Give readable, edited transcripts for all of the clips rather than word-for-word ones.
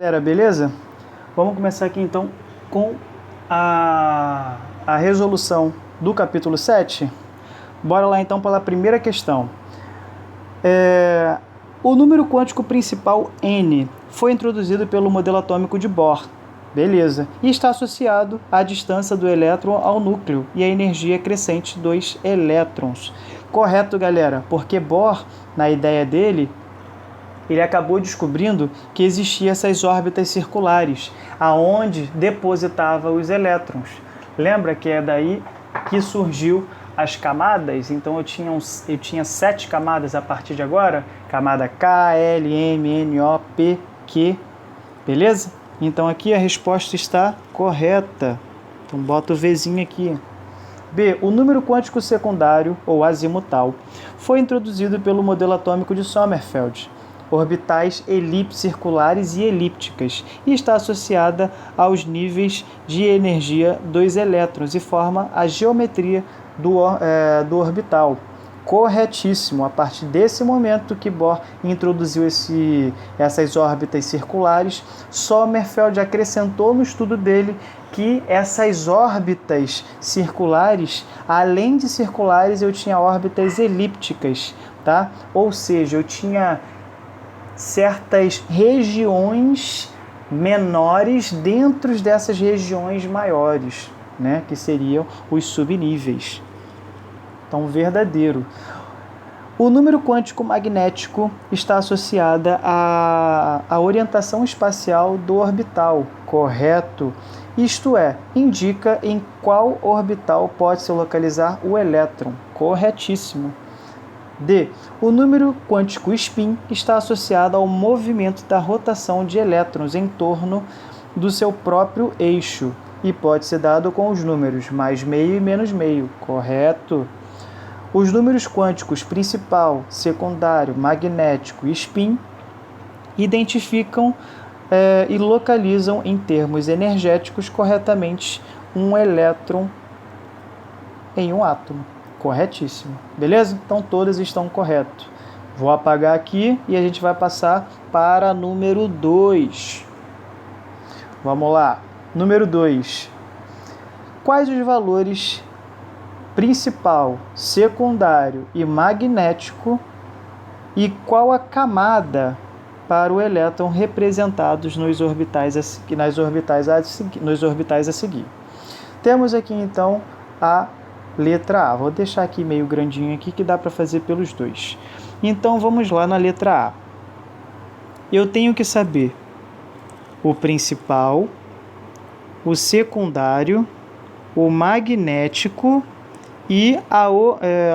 Galera, beleza? Vamos começar aqui então com a resolução do capítulo 7. Bora lá então pela primeira questão. O número quântico principal N foi introduzido pelo modelo atômico de Bohr. Beleza. E está associado à distância do elétron ao núcleo e à energia crescente dos elétrons. Correto, galera? Porque Bohr, na ideia dele, ele acabou descobrindo que existiam essas órbitas circulares, aonde depositava os elétrons. Lembra que é daí que surgiu as camadas? Então eu tinha 7 camadas a partir de agora, camada K, L, M, N, O, P, Q, beleza? Então aqui a resposta está correta. Então bota o Vzinho aqui. B. O número quântico secundário, ou azimutal, foi introduzido pelo modelo atômico de Sommerfeld, orbitais circulares e elípticas, e está associada aos níveis de energia dos elétrons e forma a geometria do orbital. Corretíssimo. A partir desse momento que Bohr introduziu essas órbitas circulares, Sommerfeld acrescentou no estudo dele que essas órbitas circulares, além de circulares, eu tinha órbitas elípticas, tá? Ou seja, eu tinha certas regiões menores dentro dessas regiões maiores, né? Que seriam os subníveis. Então, verdadeiro. O número quântico magnético está associado à orientação espacial do orbital, correto? Isto é, indica em qual orbital pode se localizar o elétron, corretíssimo. D. O número quântico spin está associado ao movimento da rotação de elétrons em torno do seu próprio eixo e pode ser dado com os números mais meio e menos meio, correto? Os números quânticos principal, secundário, magnético e spin identificam e localizam em termos energéticos corretamente um elétron em um átomo. Corretíssimo. Beleza? Então todas estão corretas. Vou apagar aqui e a gente vai passar para número 2. Vamos lá. Número 2. Quais os valores principal, secundário e magnético e qual a camada para o elétron representados nos orbitais a seguir? Temos aqui então a letra A. Vou deixar aqui meio grandinho aqui que dá para fazer pelos dois. Então vamos lá na letra A. Eu tenho que saber o principal, o secundário, o magnético e a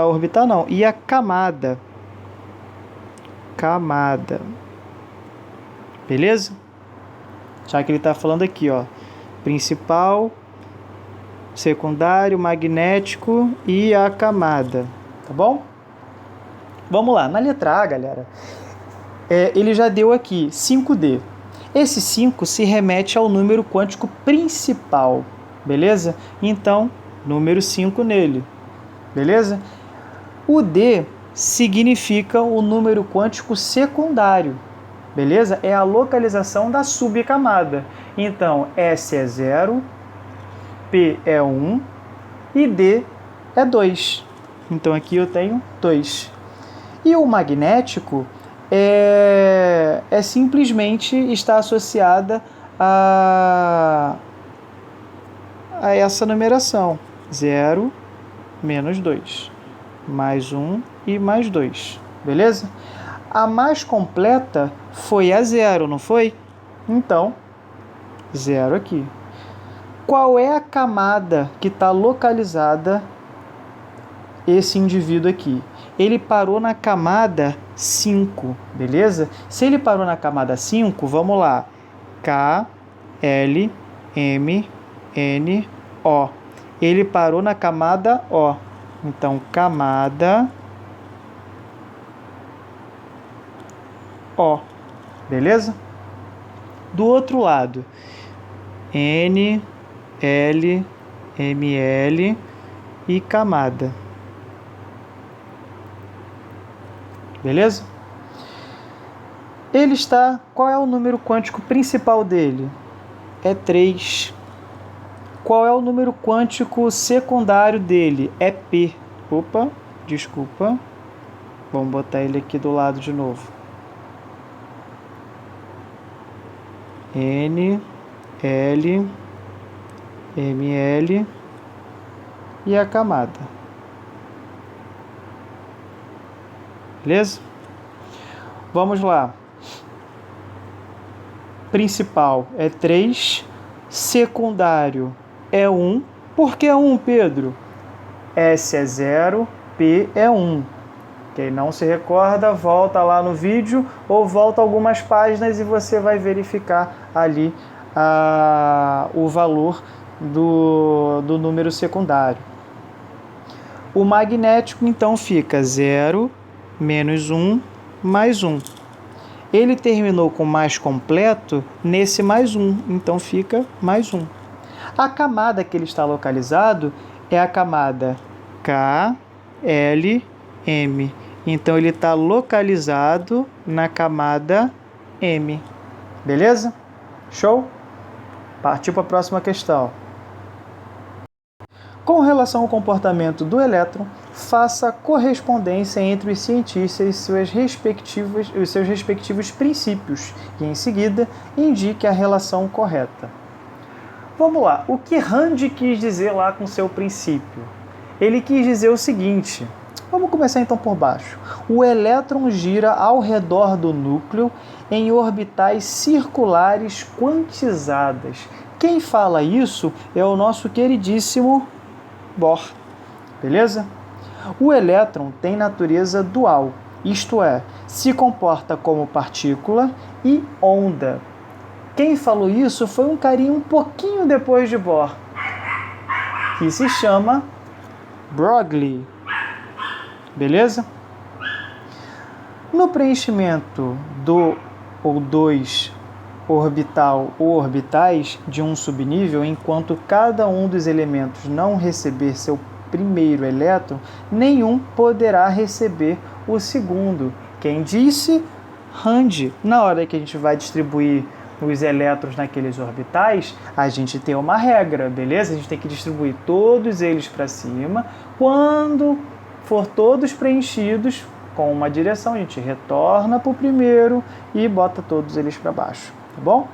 orbital não, e a camada. Beleza? Já que ele está falando aqui, ó, principal, secundário, magnético e a camada, tá bom? Vamos lá, na letra A, galera, ele já deu aqui 5D. Esse 5 se remete ao número quântico principal, beleza? Então, número 5 nele, beleza? O D significa o número quântico secundário, beleza? É a localização da subcamada. Então, S é 0, P é 1 e D é 2. Então aqui eu tenho 2. E o magnético é simplesmente está associada a essa numeração. 0, menos 2, mais 1 e mais 2. Beleza? A mais completa foi a 0, não foi? Então, 0 aqui. Qual é a camada que está localizada esse indivíduo aqui? Ele parou na camada 5, beleza? Se ele parou na camada 5, vamos lá. K, L, M, N, O. Ele parou na camada O. Então, camada O. Beleza? Do outro lado, N, L, ML e camada. Beleza? Ele está... Qual é o número quântico principal dele? É 3. Qual é o número quântico secundário dele? É P. Opa, desculpa. Vamos botar ele aqui do lado de novo. N, L, ML e a camada. Beleza? Vamos lá. Principal é 3, secundário é 1. Por que 1, Pedro? S é 0, P é 1. Quem não se recorda, volta lá no vídeo ou volta algumas páginas e você vai verificar ali o valor do número secundário. O magnético, então, fica 0, menos 1, mais 1. Ele terminou com mais completo nesse mais 1, então fica mais 1. A camada que ele está localizado é a camada KLM. Então, ele está localizado na camada M. Beleza? Show? Partiu para a próxima questão. Com relação ao comportamento do elétron, faça correspondência entre os cientistas e os seus respectivos princípios e, em seguida, indique a relação correta. Vamos lá. O que Rand quis dizer lá com seu princípio? Ele quis dizer o seguinte... Vamos começar então por baixo. O elétron gira ao redor do núcleo em orbitais circulares quantizadas. Quem fala isso é o nosso queridíssimo Bohr. Beleza? O elétron tem natureza dual, isto é, se comporta como partícula e onda. Quem falou isso foi um carinha um pouquinho depois de Bohr, que se chama Broglie. Beleza? No preenchimento do ou 2 orbital ou orbitais de um subnível, enquanto cada um dos elementos não receber seu primeiro elétron, nenhum poderá receber o segundo. Quem disse? Rand. Na hora que a gente vai distribuir os elétrons naqueles orbitais, a gente tem uma regra, beleza? A gente tem que distribuir todos eles para cima. Quando for todos preenchidos com uma direção, a gente retorna para o primeiro e bota todos eles para baixo, tá bom?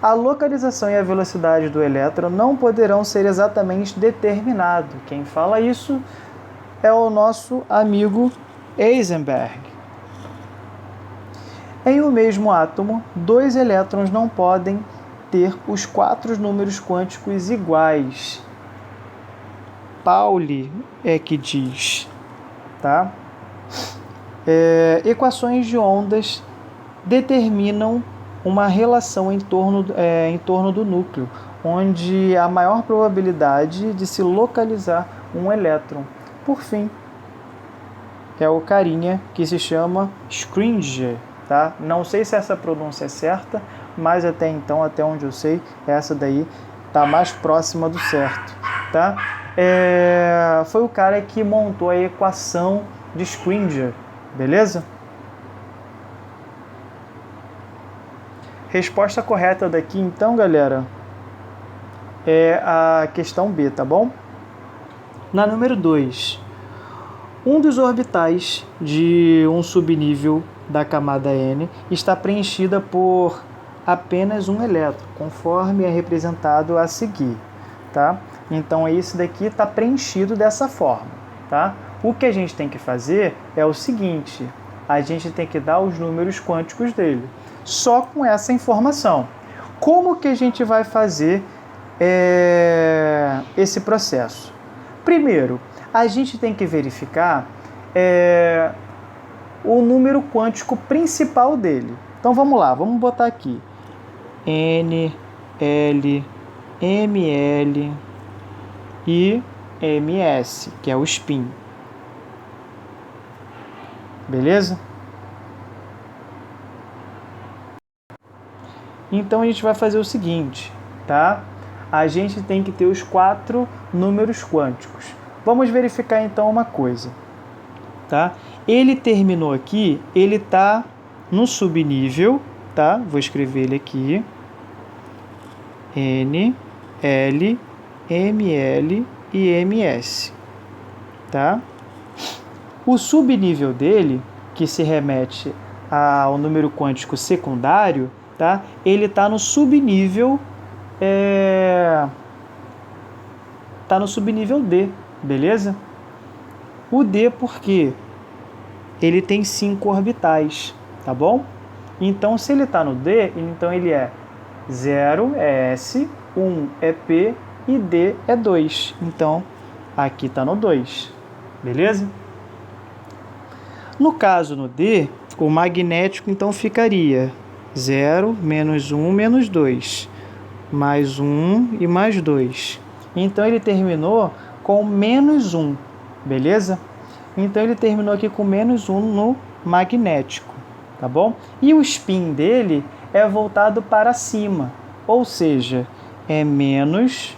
A localização e a velocidade do elétron não poderão ser exatamente determinados. Quem fala isso é o nosso amigo Heisenberg. Em um mesmo átomo, 2 elétrons não podem ter os 4 números quânticos iguais. Pauli é que diz, tá? Equações de ondas determinam uma relação em torno do núcleo, onde há maior probabilidade de se localizar um elétron. Por fim, é o carinha que se chama Schrödinger, tá? Não sei se essa pronúncia é certa, mas até então, até onde eu sei, essa daí está mais próxima do certo, tá? Foi o cara que montou a equação de Schrödinger, beleza? Resposta correta daqui, então, galera, é a questão B, tá bom? Na número 2, um dos orbitais de um subnível da camada N está preenchida por apenas um elétron, conforme é representado a seguir, tá? Então, esse daqui está preenchido dessa forma, tá? O que a gente tem que fazer é o seguinte, a gente tem que dar os números quânticos dele, só com essa informação. Como que a gente vai fazer esse processo? Primeiro, a gente tem que verificar o número quântico principal dele. Então, vamos lá, vamos botar aqui N, L, ML e MS, que é o spin. Beleza? Então a gente vai fazer o seguinte, tá? A gente tem que ter os 4 números quânticos. Vamos verificar então uma coisa, tá? Ele terminou aqui, ele está no subnível, tá? Vou escrever ele aqui. N, L, ML e MS, tá? O subnível dele, que se remete ao número quântico secundário, tá? Ele está no subnível, no subnível D, beleza? O D porque ele tem 5 orbitais, tá bom? Então, se ele está no D, então ele é 0 é S, 1 é P e D é 2. Então, aqui está no 2, beleza? No caso no D, o magnético então ficaria 0, menos 1, menos 2, mais 1 e mais 2. Então, ele terminou com menos 1, beleza? Então, ele terminou aqui com menos 1 no magnético, tá bom? E o spin dele é voltado para cima, ou seja, é menos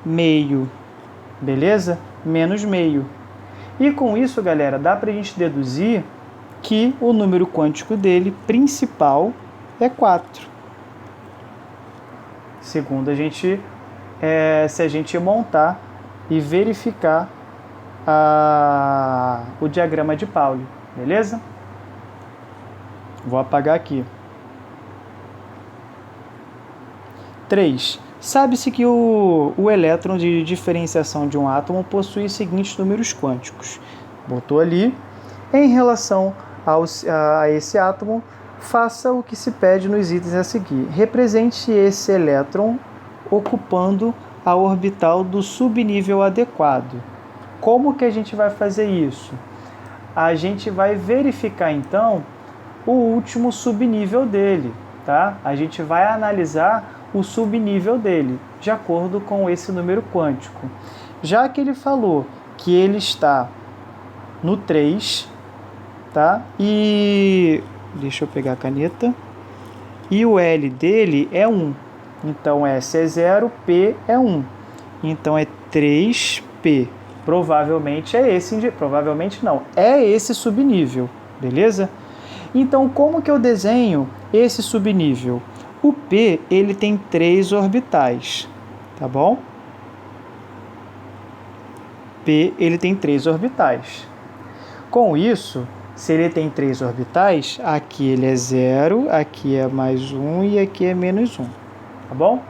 meio, beleza? Menos meio. E com isso, galera, dá para a gente deduzir que o número quântico dele principal é 4. Segundo se a gente montar e verificar o diagrama de Pauli, beleza? Vou apagar aqui. 3. Sabe-se que o elétron de diferenciação de um átomo possui os seguintes números quânticos. Botou ali. Em relação a esse átomo, faça o que se pede nos itens a seguir. Represente esse elétron ocupando a orbital do subnível adequado. Como que a gente vai fazer isso? A gente vai verificar, então, o último subnível dele, tá? A gente vai analisar o subnível dele, de acordo com esse número quântico. Já que ele falou que ele está no 3, tá? E deixa eu pegar a caneta. E o L dele é 1. Então, S é 0, P é 1. Então, é 3P. Provavelmente é esse, provavelmente não, é esse subnível, beleza? Então, como que eu desenho esse subnível? O P, ele tem 3 orbitais, tá bom? P, ele tem 3 orbitais. Com isso, se ele tem 3 orbitais, aqui ele é 0, aqui é mais 1 e aqui é menos 1, tá bom?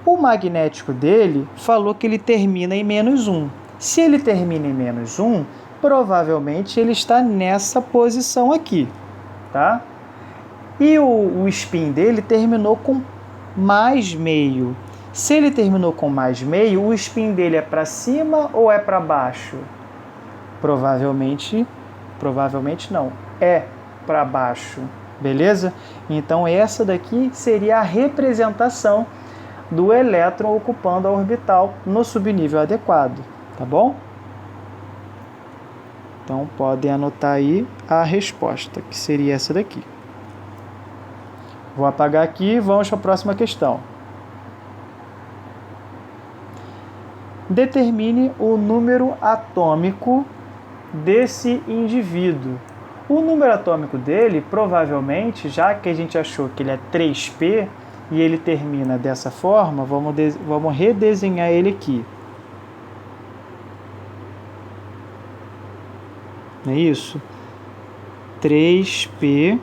O magnético dele falou que ele termina em menos 1. Se ele termina em menos 1, provavelmente ele está nessa posição aqui, tá? E o spin dele terminou com mais meio. Se ele terminou com mais meio, o spin dele é para cima ou é para baixo? Provavelmente não, é para baixo, beleza? Então essa daqui seria a representação do elétron ocupando a orbital no subnível adequado, tá bom? Então podem anotar aí a resposta, que seria essa daqui. Vou apagar aqui e vamos para a próxima questão. Determine o número atômico desse indivíduo. O número atômico dele, provavelmente, já que a gente achou que ele é 3P e ele termina dessa forma, vamos redesenhar ele aqui. Não é isso? 3P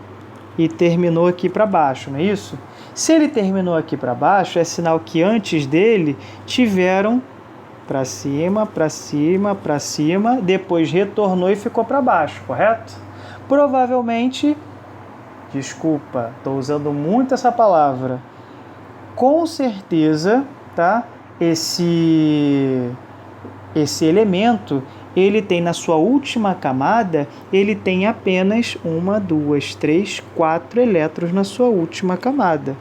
e terminou aqui para baixo, não é isso? Se ele terminou aqui para baixo, é sinal que antes dele tiveram para cima, para cima, para cima, depois retornou e ficou para baixo, correto? Provavelmente, desculpa, estou usando muito essa palavra, com certeza, tá? Esse elemento, ele tem na sua última camada, ele tem apenas 1, 2, 3, 4 elétrons na sua última camada.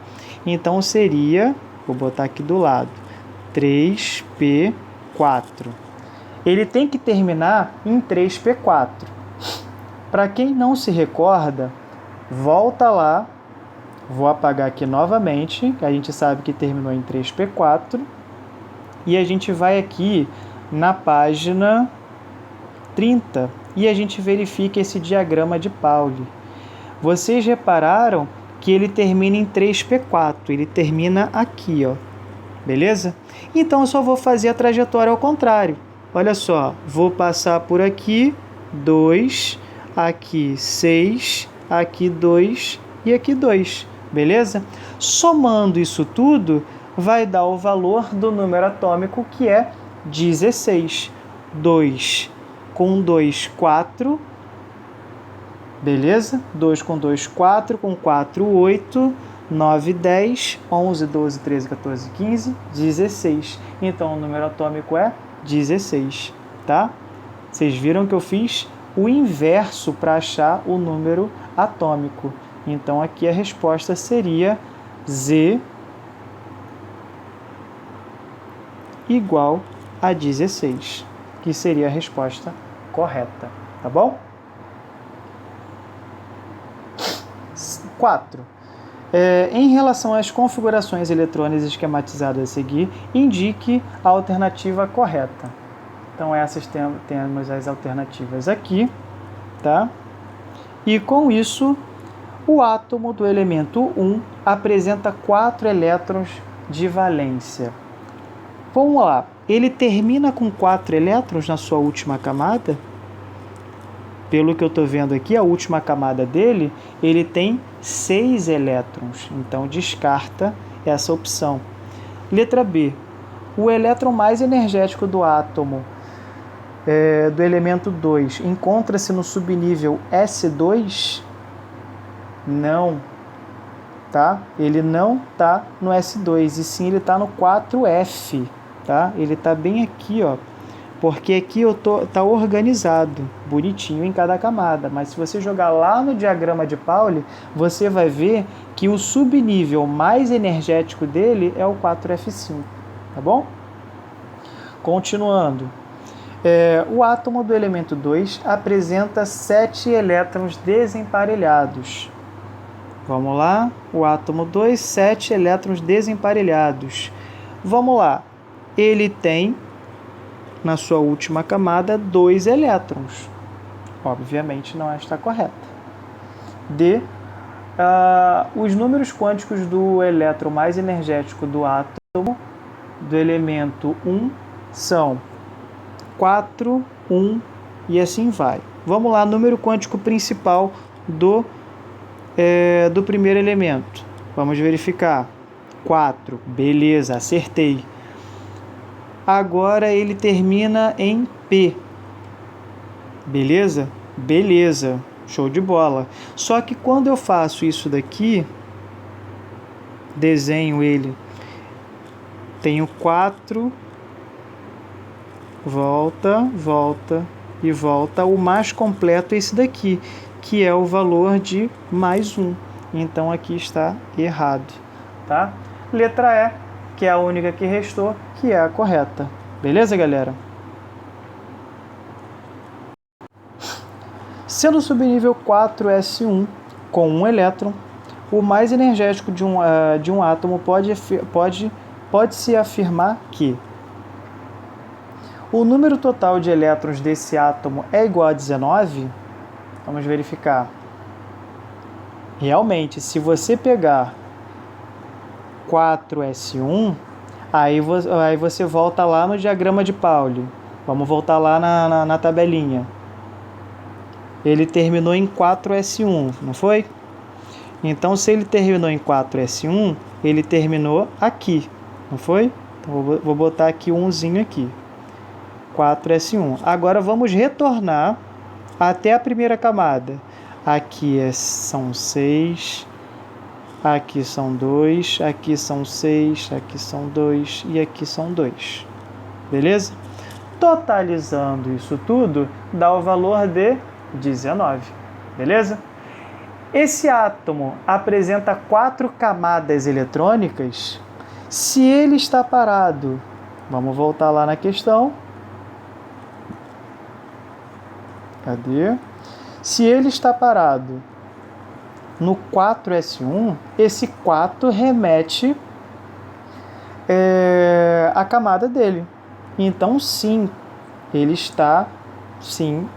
Então seria, vou botar aqui do lado, 3P4. Ele tem que terminar em 3P4. Para quem não se recorda, volta lá, vou apagar aqui novamente, que a gente sabe que terminou em 3P4, e a gente vai aqui na página 30 e a gente verifica esse diagrama de Pauli. Vocês repararam que ele termina em 3p4, ele termina aqui, ó. Beleza? Então eu só vou fazer a trajetória ao contrário. Olha só, vou passar por aqui, 2, aqui 6, aqui 2 e aqui 2, beleza? Somando isso tudo, vai dar o valor do número atômico, que é 16. 2 com 2, 4, beleza? 2 com 2, 4, com 4, 8, 9, 10, 11, 12, 13, 14, 15, 16. Então, o número atômico é 16, tá? Vocês viram que eu fiz o inverso para achar o número atômico. Então, aqui a resposta seria Z igual a 16, que seria a resposta correta, tá bom? 4. Em relação às configurações eletrônicas esquematizadas a seguir, indique a alternativa correta. Então, essas temos as alternativas aqui, tá? E com isso, o átomo do elemento 1 apresenta 4 elétrons de valência. Vamos lá, ele termina com 4 elétrons na sua última camada? Pelo que eu estou vendo aqui, a última camada dele, ele tem 6 elétrons, então descarta essa opção. Letra B, o elétron mais energético do átomo do elemento 2 encontra-se no subnível S2? Não, tá? Ele não está no S2, e sim ele está no 4F, tá? Ele está bem aqui, ó. Porque aqui tá organizado, bonitinho em cada camada. Mas se você jogar lá no diagrama de Pauli, você vai ver que o subnível mais energético dele é o 4F5, tá bom? Continuando. O átomo do elemento 2 apresenta 7 elétrons desemparelhados. Vamos lá. O átomo 2, 7 elétrons desemparelhados. Vamos lá. Ele tem na sua última camada 2 elétrons. Obviamente não está correta. D. Os números quânticos do elétron mais energético do átomo do elemento 1 são 4, 1 e assim vai. Vamos lá, número quântico principal do primeiro elemento. Vamos verificar. 4. Beleza, acertei. Agora ele termina em P. Beleza? Beleza. Show de bola. Só que quando eu faço isso daqui, desenho ele, tenho 4, volta, volta e volta. O mais completo é esse daqui, que é o valor de mais 1. Então aqui está errado, tá? Letra E, que é a única que restou, que é a correta. Beleza, galera? Sendo o subnível 4s1 com 1 elétron, o mais energético de um átomo pode-se afirmar que o número total de elétrons desse átomo é igual a 19? Vamos verificar. Realmente, se você pegar 4s1, aí você volta lá no diagrama de Pauli. Vamos voltar lá na tabelinha. Ele terminou em 4s1, não foi? Então, se ele terminou em 4s1, ele terminou aqui, não foi? Então, vou botar aqui umzinho aqui. 4s1. Agora, vamos retornar até a primeira camada. Aqui são 6... Aqui são 2, aqui são 6, aqui são 2 e aqui são 2. Beleza? Totalizando isso tudo, dá o valor de 19. Beleza? Esse átomo apresenta 4 camadas eletrônicas. Se ele está parado, vamos voltar lá na questão. Cadê? Se ele está parado no 4s1, esse 4 remete à camada dele. Então, sim, ele está sim,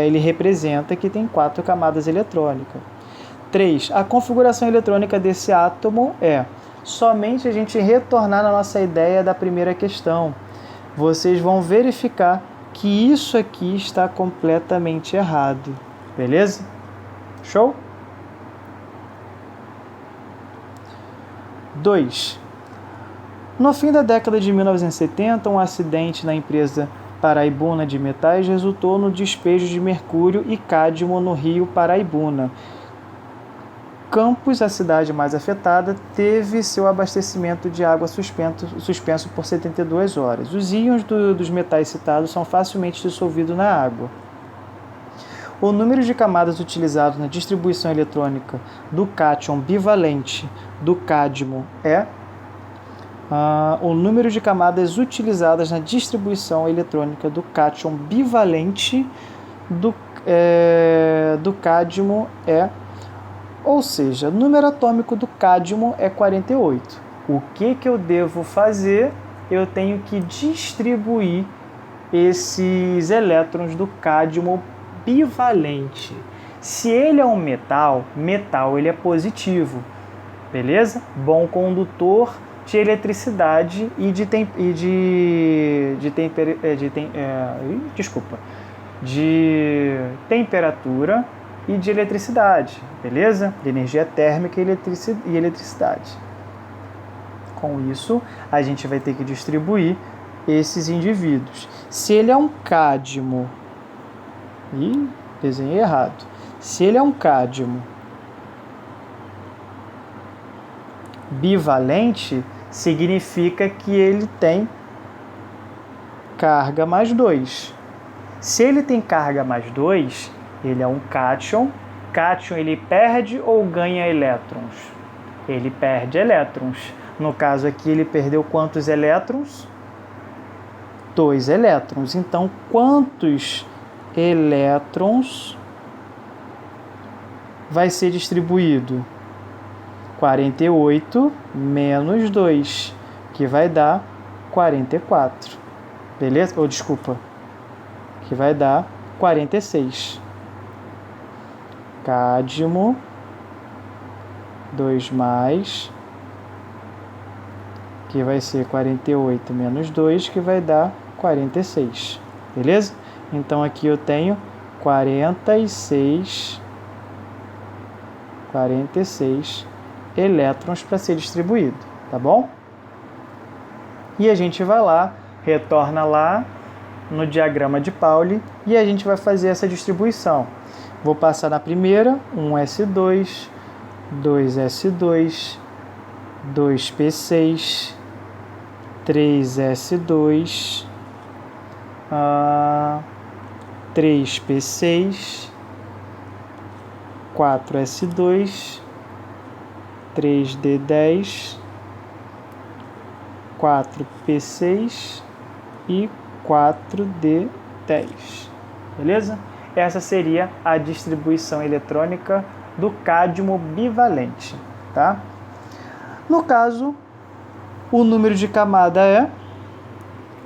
ele representa que tem 4 camadas eletrônicas. 3. A configuração eletrônica desse átomo é somente a gente retornar na nossa ideia da primeira questão. Vocês vão verificar que isso aqui está completamente errado. Beleza? Show? 2. No fim da década de 1970, um acidente na empresa Paraibuna de Metais resultou no despejo de mercúrio e cádmio no rio Paraibuna. Campos, a cidade mais afetada, teve seu abastecimento de água suspenso por 72 horas. Os íons dos metais citados são facilmente dissolvidos na água. O número de camadas utilizadas na distribuição eletrônica do cátion bivalente do cádmio é o número de camadas utilizadas na distribuição eletrônica do cátion bivalente do cádmio é, ou seja, o número atômico do cádmio é 48. O que eu devo fazer? Eu tenho que distribuir esses elétrons do cádmio bivalente. Se ele é um metal ele é positivo, beleza? Bom condutor de eletricidade e de temperatura e de eletricidade, beleza? De energia térmica e eletricidade. Com isso, a gente vai ter que distribuir esses indivíduos. Se ele é um cádmio, desenhei errado. Se ele é um cádmio bivalente, significa que ele tem carga mais 2. Se ele tem carga mais 2, ele é um cátion. Cátion, ele perde ou ganha elétrons? Ele perde elétrons. No caso aqui, ele perdeu quantos elétrons? 2 elétrons. Então, quantos elétrons vai ser distribuído? 48 menos 2, que vai dar 44. Beleza? Ou desculpa, que vai dar 46. Cádmio 2 mais, que vai ser 48 menos 2, que vai dar 46. Beleza? Então aqui eu tenho 46 elétrons para ser distribuído, tá bom? E a gente vai lá, retorna lá no diagrama de Pauli e a gente vai fazer essa distribuição. Vou passar na primeira, 1s2, 2s2, 2p6, 3s2, 3p6, 4s2, 3d10, 4p6 e 4d10. Beleza? Essa seria a distribuição eletrônica do cádmio bivalente, tá? No caso, o número de camada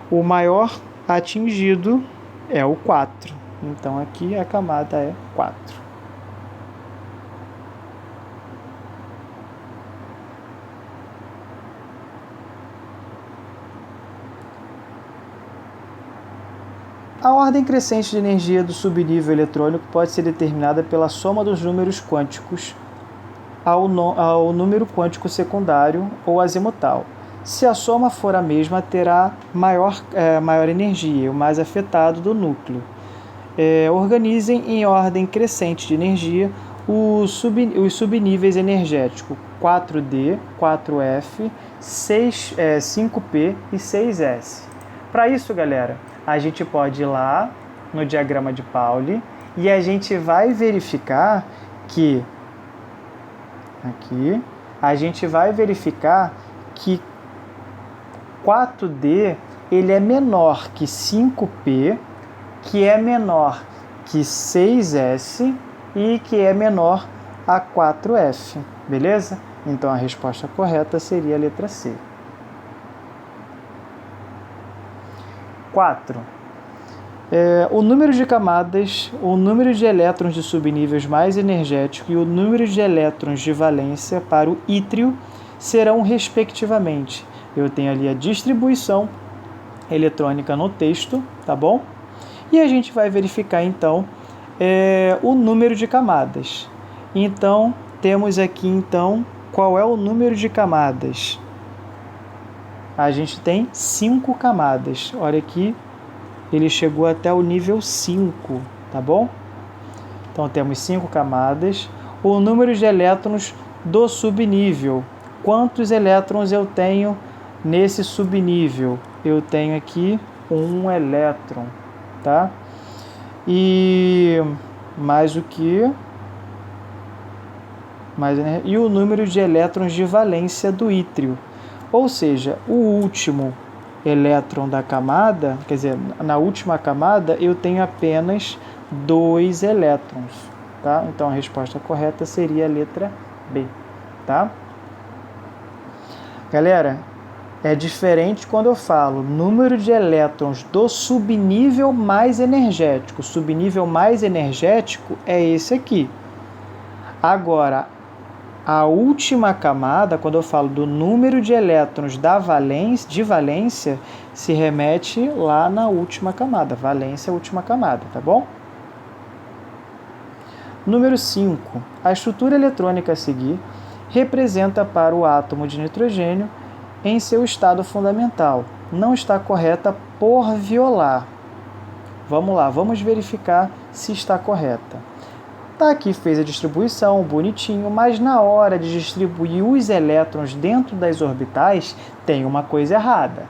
o maior atingido é o 4. Então aqui a camada é 4. A ordem crescente de energia do subnível eletrônico pode ser determinada pela soma dos números quânticos ao número quântico secundário ou azimutal. Se a soma for a mesma, terá maior energia, o mais afetado do núcleo. Organizem em ordem crescente de energia os subníveis energéticos 4D, 4F, 5P e 6S. Para isso, galera, a gente pode ir lá no diagrama de Pauli e a gente vai verificar que aqui a gente vai verificar que 4D ele é menor que 5P, que é menor que 6S e que é menor a 4F, beleza? Então a resposta correta seria a letra C. 4. O número de camadas, o número de elétrons de subníveis mais energético e o número de elétrons de valência para o ítrio serão respectivamente. Eu tenho ali a distribuição eletrônica no texto, tá bom? E a gente vai verificar então o número de camadas. Então, temos aqui então qual é o número de camadas. A gente tem 5 camadas. Olha aqui, ele chegou até o nível 5, tá bom? Então temos 5 camadas. O número de elétrons do subnível. Quantos elétrons eu tenho nesse subnível? Eu tenho aqui 1 elétron, tá? E mais o que? E o número de elétrons de valência do ítrio. Ou seja, o último elétron da camada, quer dizer, na última camada, eu tenho apenas 2 elétrons, tá? Então a resposta correta seria a letra B, tá? Galera, é diferente quando eu falo número de elétrons do subnível mais energético. O subnível mais energético é esse aqui. Agora, a última camada, quando eu falo do número de elétrons de valência, se remete lá na última camada. Valência é a última camada, tá bom? Número 5. A estrutura eletrônica a seguir representa para o átomo de nitrogênio em seu estado fundamental. Não está correta por violar. Vamos lá, vamos verificar se está correta. Tá, aqui fez a distribuição, bonitinho, mas na hora de distribuir os elétrons dentro das orbitais, tem uma coisa errada.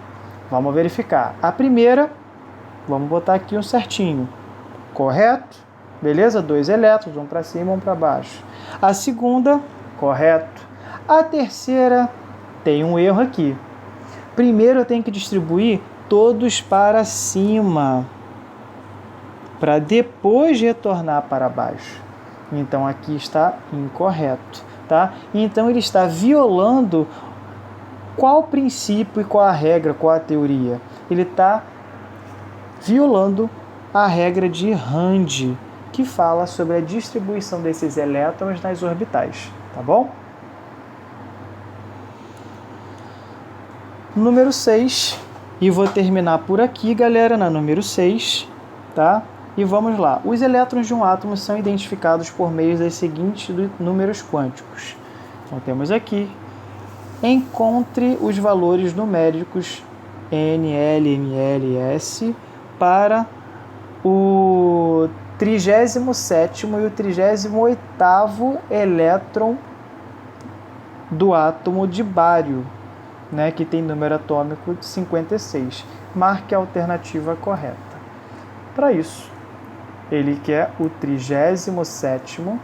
Vamos verificar. A primeira, vamos botar aqui um certinho. Correto? Beleza? 2 elétrons, um para cima, um para baixo. A segunda, correto. A terceira, tem um erro aqui. Primeiro eu tenho que distribuir todos para cima, para depois retornar para baixo. Então, aqui está incorreto, tá? Então, ele está violando qual princípio e qual a regra, qual a teoria? Ele está violando a regra de Rand, que fala sobre a distribuição desses elétrons nas orbitais, tá bom? Número 6, e vou terminar por aqui, galera, na número 6, tá? E vamos lá. Os elétrons de um átomo são identificados por meio dos seguintes números quânticos. Então, temos aqui. Encontre os valores numéricos N, L, M, L e S para o 37º e o 38º elétron do átomo de bário, né, que tem número atômico de 56. Marque a alternativa correta. Para isso, ele quer o 37º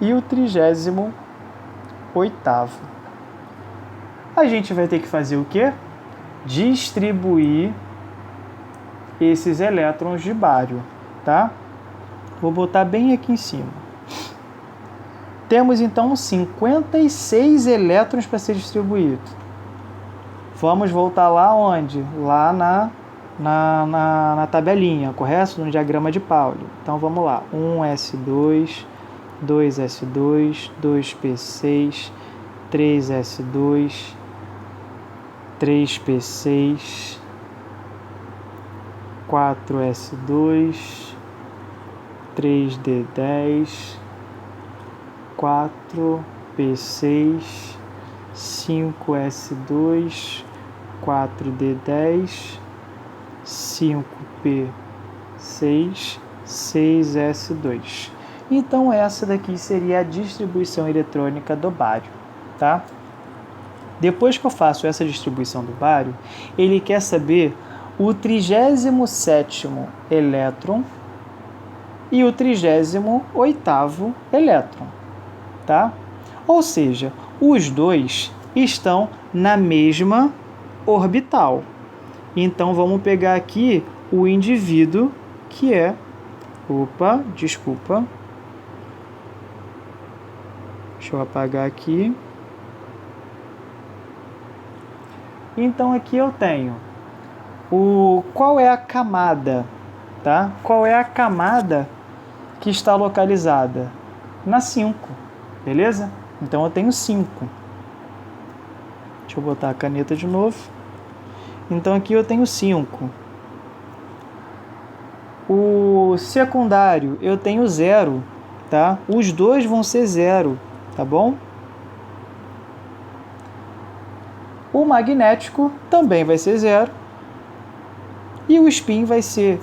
e o 38º. A gente vai ter que fazer o quê? Distribuir esses elétrons de bário, tá? Vou botar bem aqui em cima. Temos, então, 56 elétrons para ser distribuído. Vamos voltar lá onde? Lá na tabelinha, correto? No diagrama de Pauli. Então, vamos lá. 1s2, 2s2, 2p6, 3s2, 3p6, 4s2, 3d10, 4p6, 5s2, 4d10, 5p6, 6s2. Então, essa daqui seria a distribuição eletrônica do bário, tá? Depois que eu faço essa distribuição do bário, ele quer saber o 37º elétron e o 38º elétron, tá? Ou seja, os dois estão na mesma orbital. Então, vamos pegar aqui o indivíduo que é... Opa, desculpa. Deixa eu apagar aqui. Então, aqui eu tenho qual é a camada tá? Qual é a camada que está localizada? Na 5, beleza? Então eu tenho 5. Deixa eu botar a caneta de novo. Então aqui eu tenho 5. O secundário eu tenho 0, tá? Os dois vão ser 0, tá bom? O magnético também vai ser 0. E o spin vai ser,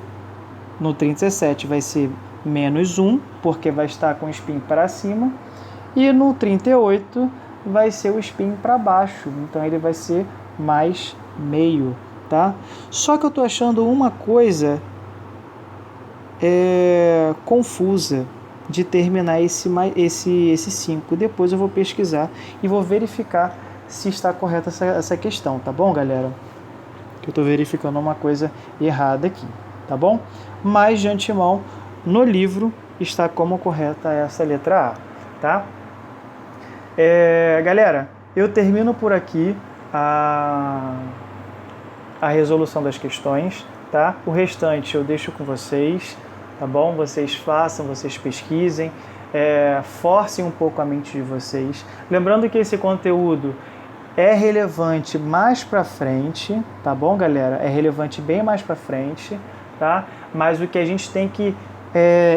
no 37, vai ser menos 1, porque vai estar com o spin para cima. E no 38 vai ser o spin para baixo, então ele vai ser mais meio, tá? Só que eu estou achando uma coisa confusa de terminar esse 5. Depois eu vou pesquisar e vou verificar se está correta essa questão, tá bom, galera? Que eu estou verificando uma coisa errada aqui, tá bom? Mas, de antemão, no livro está como correta essa letra A, tá? Galera, eu termino por aqui a resolução das questões, tá? O restante eu deixo com vocês, tá bom? Vocês façam, vocês pesquisem, forcem um pouco a mente de vocês. Lembrando que esse conteúdo é relevante mais para frente, tá bom, galera? É relevante bem mais para frente, tá? Mas o que a gente tem que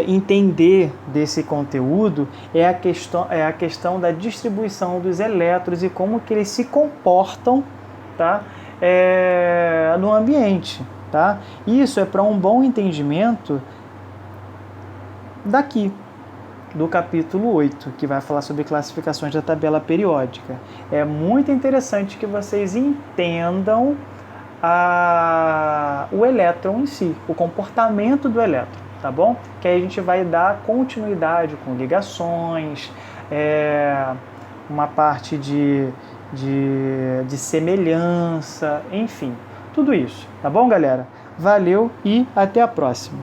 entender desse conteúdo é a questão da distribuição dos elétrons e como que eles se comportam, tá? No ambiente, tá? Isso é para um bom entendimento daqui, do capítulo 8, que vai falar sobre classificações da tabela periódica. É muito interessante que vocês entendam o elétron em si, o comportamento do elétron, tá bom? Que aí a gente vai dar continuidade com ligações, uma parte de semelhança, enfim, tudo isso, tá bom, galera? Valeu e até a próxima!